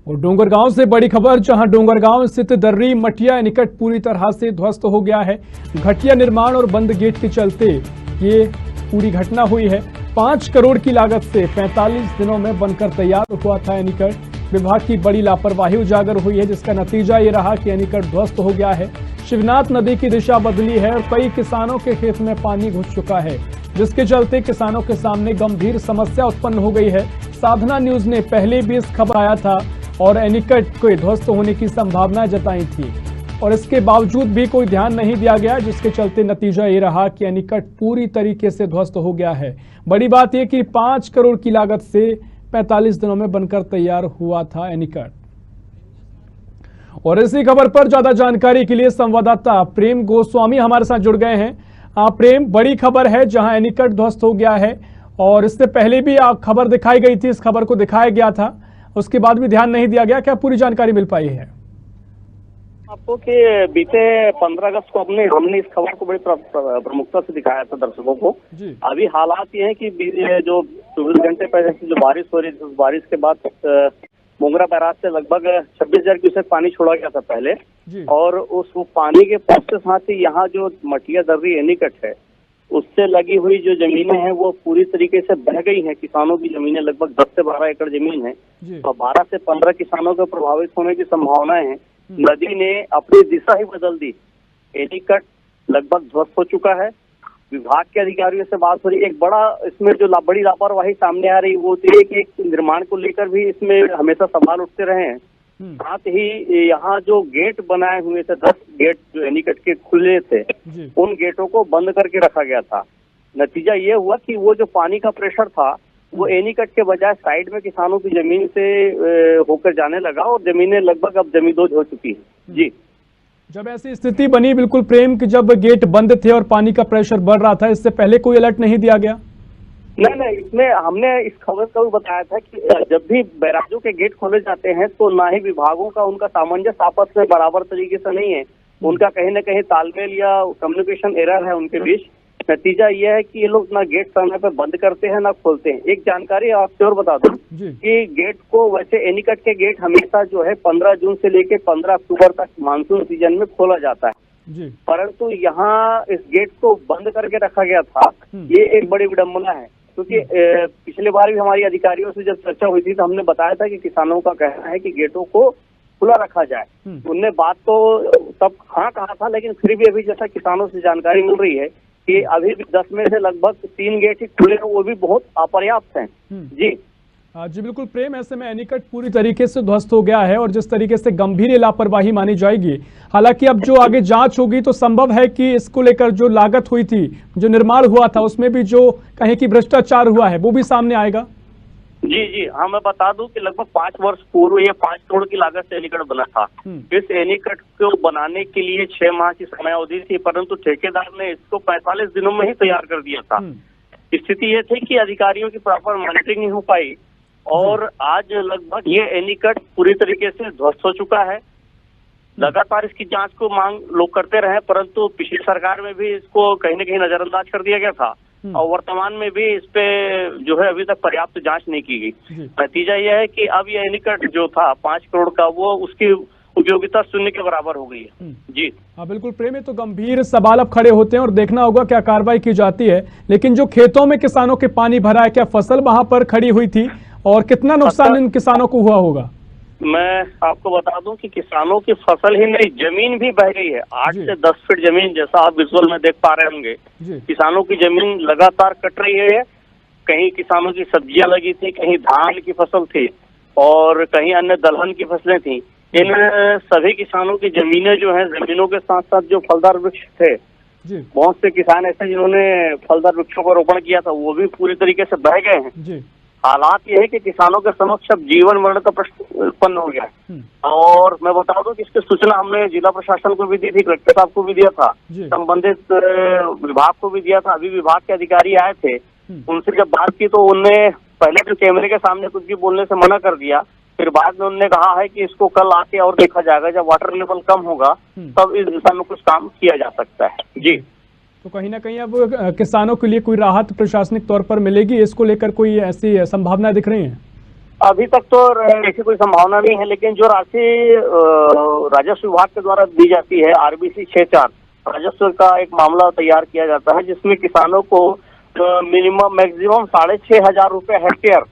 और डोंगरगांव से बड़ी खबर, जहां डोंगरगांव स्थित दर्री मटिया निकट पूरी तरह से ध्वस्त हो गया है। घटिया निर्माण और बंद गेट के चलते ये पूरी घटना हुई है। 5 करोड़ की लागत से 45 दिनों में बनकर तैयार हुआ था एनीकट। विभाग की बड़ी लापरवाही उजागर हुई है, जिसका नतीजा ये रहा कि एनीकट ध्वस्त हो गया है। शिवनाथ नदी की दिशा बदली है और कई किसानों के खेत में पानी घुस चुका है, जिसके चलते किसानों के सामने गंभीर समस्या उत्पन्न हो गई है। साधना न्यूज ने पहले भी इस खबर आया था और एनीकट के ध्वस्त होने की संभावना जताई थी, और इसके बावजूद भी कोई ध्यान नहीं दिया गया, जिसके चलते नतीजा ये रहा कि एनीकट पूरी तरीके से ध्वस्त हो गया है। बड़ी बात यह कि 5 करोड़ की लागत से 45 दिनों में बनकर तैयार हुआ था एनीकट। और इसी खबर पर ज्यादा जानकारी के लिए संवाददाता प्रेम गोस्वामी हमारे साथ जुड़ गए हैं। प्रेम, बड़ी खबर है जहां एनीकट ध्वस्त हो गया है, और इससे पहले भी खबर दिखाई गई थी, इस खबर को दिखाया गया था, उसके बाद भी ध्यान नहीं दिया गया। क्या पूरी जानकारी मिल पाई है आपको कि बीते 15 अगस्त को हमने इस खबर को बड़ी प्रमुखता से दिखाया था दर्शकों को। अभी हालात ये है कि जो 24 घंटे पहले जो बारिश हो रही थी, उस बारिश के बाद मोंगरा बैराज से लगभग 26,000 क्यूसेक पानी छोड़ा गया था पहले, और उस पानी के पहुंच के साथ ही यहाँ जो मटिया दर्री एनीकट है, उससे लगी हुई जो जमीनें हैं वो पूरी तरीके से बह गई हैं। किसानों की जमीनें लगभग 10 से 12 एकड़ जमीन है, और 12 से 15 किसानों को प्रभावित होने की संभावनाएं हैं। नदी ने अपनी दिशा ही बदल दी। एनीकट लगभग ध्वस्त हो चुका है। विभाग के अधिकारियों से बात हो रही, एक बड़ा इसमें जो बड़ी लापरवाही सामने आ रही वो तो एक निर्माण को लेकर भी इसमें हमेशा सवाल उठते रहे हैं। साथ ही यहाँ जो गेट बनाए हुए थे, 10 गेट जो एनीकट के खुले थे, उन गेटों को बंद करके रखा गया था। नतीजा ये हुआ कि वो जो पानी का प्रेशर था वो एनीकट के बजाय साइड में किसानों की जमीन से होकर जाने लगा, और जमीनें लगभग अब जमींदोज हो चुकी है। जी, जब ऐसी स्थिति बनी बिल्कुल प्रेम कि जब गेट बंद थे और पानी का प्रेशर बढ़ रहा था, इससे पहले कोई अलर्ट नहीं दिया गया? नहीं, इसमें हमने इस खबर को भी बताया था कि जब भी बैराजों के गेट खोले जाते हैं तो ना ही विभागों का उनका सामंजस्य आपस में बराबर तरीके से नहीं है। उनका कहीं न कहीं तालमेल या कम्युनिकेशन एरर है उनके बीच। नतीजा यह है कि ये लोग ना गेट समय पे बंद करते हैं ना खोलते हैं। एक जानकारी आपसे और बता दूं कि गेट को वैसे एनीकट के गेट हमेशा जो है 15 जून से लेकर 15 अक्टूबर तक मानसून सीजन में खोला जाता है, परंतु यहाँ इस गेट को बंद करके रखा गया था। ये एक बड़ी विडम्बना है, क्योंकि पिछले बार भी हमारी अधिकारियों से जब चर्चा हुई थी तो हमने बताया था कि किसानों का कहना है कि गेटों को खुला रखा जाए। उनने बात तो तब हाँ कहा था, लेकिन फिर भी अभी जैसा किसानों से जानकारी मिल रही है कि अभी भी 10 में से लगभग 3 गेट ही खुले हैं, वो भी बहुत अपर्याप्त हैं। जी जी बिल्कुल प्रेम, ऐसे में एनीकट पूरी तरीके से ध्वस्त हो गया है, और जिस तरीके से गंभीर लापरवाही मानी जाएगी। हालांकि अब जो आगे जांच होगी तो संभव है कि इसको लेकर जो लागत हुई थी, जो निर्माण हुआ था, उसमें भी जो कहीं की भ्रष्टाचार हुआ है वो भी सामने आएगा। जी हाँ, मैं बता दूं कि लगभग 5 वर्ष पूर्व ये 5 करोड़ की लागत से एनीकट बना था। इस एनीकट को बनाने के लिए 6 माह की समय अवधि थी, परंतु ठेकेदार ने इसको 45 दिनों में ही तैयार कर दिया था। स्थिति ये थी कि अधिकारियों की प्रॉपर मॉनिटरिंग नहीं हो पाई, और आज लगभग ये एनीकट पूरी तरीके से ध्वस्त हो चुका है। लगातार इसकी जांच को मांग लोग करते रहे, परंतु पिछली सरकार में भी इसको कहीं न कहीं नजरअंदाज कर दिया गया था, और वर्तमान में भी इस पे जो है अभी तक पर्याप्त जांच नहीं की गई। नतीजा यह है कि अब ये एनीकट जो था 5 करोड़ का, वो उसकी उपयोगिता शून्य के बराबर हो गई है। जी हाँ बिल्कुल प्रेम, तो गंभीर सवाल अब खड़े होते हैं और देखना होगा क्या कार्रवाई की जाती है। लेकिन जो खेतों में किसानों के पानी भरा है, क्या फसल वहां पर खड़ी हुई थी, और कितना नुकसान इन किसानों को हुआ होगा? मैं आपको बता दूं कि किसानों की फसल ही नहीं, जमीन भी बह गई है। 8 से 10 फीट जमीन, जैसा आप विजुअल में देख पा रहे होंगे। किसानों की जमीन लगातार कट रही है। कहीं किसानों की सब्जियां लगी थी, कहीं धान की फसल थी, और कहीं अन्य दलहन की फसलें थी। इन सभी किसानों की जमीनें जो है, जमीनों के साथ साथ जो फलदार वृक्ष थे, बहुत से किसान ऐसे जिन्होंने फलदार वृक्षों का रोपण किया था, वो भी पूरी तरीके से बह गए हैं। हालात ये है कि किसानों के समक्ष अब जीवन मरण का प्रश्न उत्पन्न हो गया है। और मैं बता दूं कि इसकी सूचना हमने जिला प्रशासन को भी दी थी, कलेक्टर साहब को भी दिया था, संबंधित विभाग को भी दिया था। अभी विभाग के अधिकारी आए थे, उनसे जब बात की तो उनने पहले तो कैमरे के सामने कुछ भी बोलने से मना कर दिया, फिर बाद में उन्होंने कहा है कि इसको कल आके और देखा जाएगा, जब वाटर लेवल कम होगा तब इस दिशा में कुछ काम किया जा सकता है। जी, तो कहीं ना कहीं अब किसानों के लिए कोई राहत प्रशासनिक तौर पर मिलेगी, इसको लेकर कोई ऐसी संभावना दिख रही है? अभी तक तो ऐसी कोई संभावना नहीं है, लेकिन जो राशि राजस्व विभाग के द्वारा दी जाती है, RBC 64 राजस्व का एक मामला तैयार किया जाता है, जिसमें किसानों को मैक्सिमम 6,500 रुपए हेक्टेयर,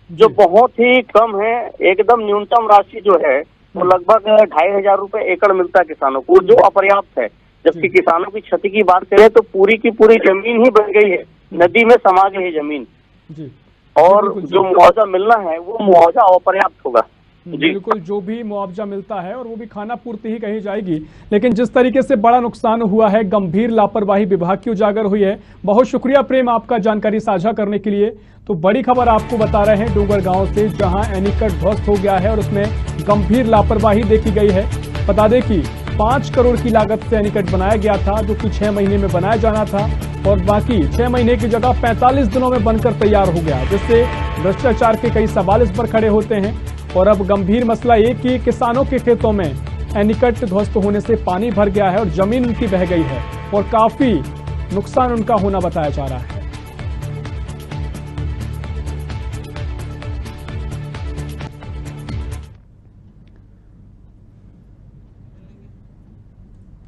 जो बहुत ही कम है, एकदम न्यूनतम राशि जो है वो लगभग 2,500 रुपए एकड़ मिलता है किसानों को, जो अपर्याप्त है। जबकि किसानों की क्षति की बात करें तो पूरी की पूरी जमीन ही बन गई है, नदी में समा गई है जमीन जी। और जो मुआवजा मिलना है वो मुआवजा अपर्याप्त होगा। बिल्कुल, जो भी मुआवजा मिलता है और वो भी खाना पूर्ति ही कही जाएगी, लेकिन जिस तरीके से बड़ा नुकसान हुआ है, गंभीर लापरवाही विभाग की उजागर हुई है। बहुत शुक्रिया प्रेम आपका जानकारी साझा करने के लिए। तो बड़ी खबर आपको बता रहे हैं डोंगरगांव से, जहां एनीकट ध्वस्त हो गया है और उसमें गंभीर लापरवाही देखी गई है। बता दें कि 5 करोड़ की लागत से एनीकट बनाया गया था, जो कि 6 महीने में बनाया जाना था, और बाकी 6 महीने की जगह 45 दिनों में बनकर तैयार हो गया, जिससे भ्रष्टाचार के कई सवाल इस पर खड़े होते हैं। और अब गंभीर मसला ये कि किसानों के खेतों में एनीकट ध्वस्त होने से पानी भर गया है और जमीन उनकी बह गई है और काफी नुकसान उनका होना बताया जा रहा है।